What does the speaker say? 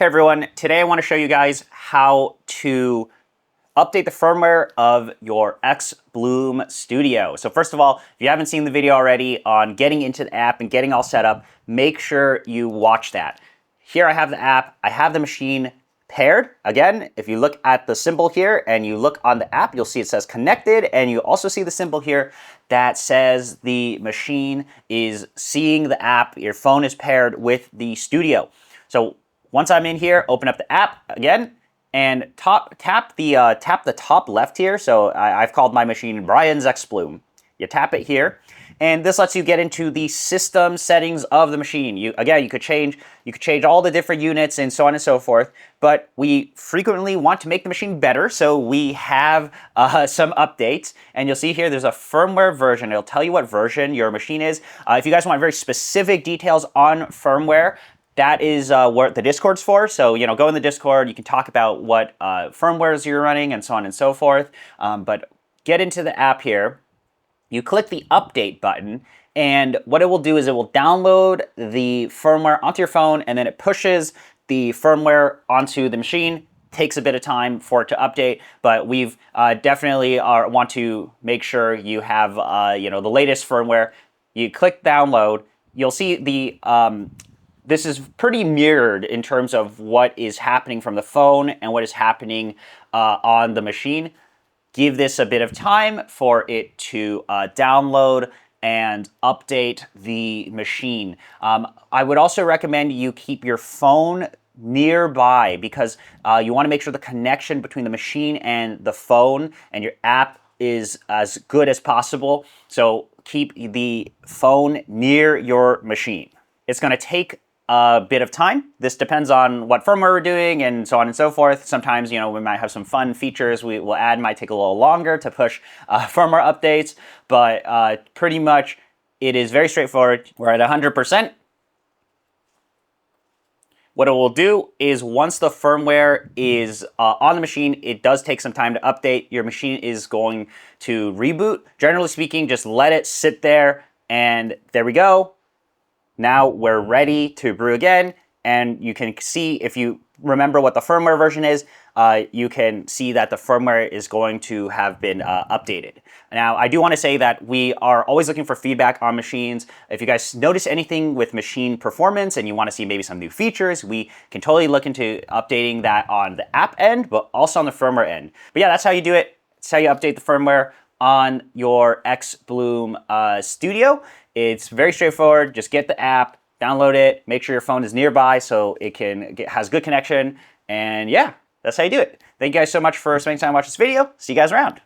Hey everyone, today I want to show you guys how to update the firmware of your xBloom Studio. So first of all, if you haven't seen the video already on getting into the app and getting all set up, make sure you watch that. Here I have the app, I have the machine paired. Again, if you look at the symbol here and you look on the app, you'll see it says connected, and you also see the symbol here that says the machine is seeing the app, your phone is paired with the Studio. So once I'm in here, open up the app again, and tap the top left here. So I've called my machine Brian's xBloom. You tap it here, and this lets you get into the system settings of the machine. You could change all the different units and so on and so forth. But we frequently want to make the machine better, so we have some updates. And you'll see here there's a firmware version. It'll tell you what version your machine is. If you guys want very specific details on firmware, that is what the Discord's for. So, go in the Discord, you can talk about what firmwares you're running and so on and so forth. But get into the app here, you click the update button, and what it will do is it will download the firmware onto your phone, and then it pushes the firmware onto the machine. Takes a bit of time for it to update, but we've definitely want to make sure you have the latest firmware. You click download, you'll see the this is pretty mirrored in terms of what is happening from the phone and what is happening on the machine. Give this a bit of time for it to download and update the machine. I would also recommend you keep your phone nearby, because you want to make sure the connection between the machine and the phone and your app is as good as possible. So keep the phone near your machine. It's going to take a bit of time. This depends on what firmware we're doing and so on and so forth. Sometimes, we might have some fun features we will add, might take a little longer to push firmware updates, but pretty much it is very straightforward. We're at 100%. What it will do is once the firmware is on the machine, it does take some time to update. Your machine is going to reboot. Generally speaking, just let it sit there, and there we go. Now we're ready to brew again, and you can see, if you remember what the firmware version is, you can see that the firmware is going to have been updated. Now, I do want to say that we are always looking for feedback on machines. If you guys notice anything with machine performance and you want to see maybe some new features, we can totally look into updating that on the app end, but also on the firmware end. But yeah, that's how you do it. That's how you update the firmware on your xBloom Studio. It's very straightforward. Just get the app, download it, make sure your phone is nearby so it has good connection, and yeah, that's how you do it. Thank you guys so much for spending time watching this video. See you guys around.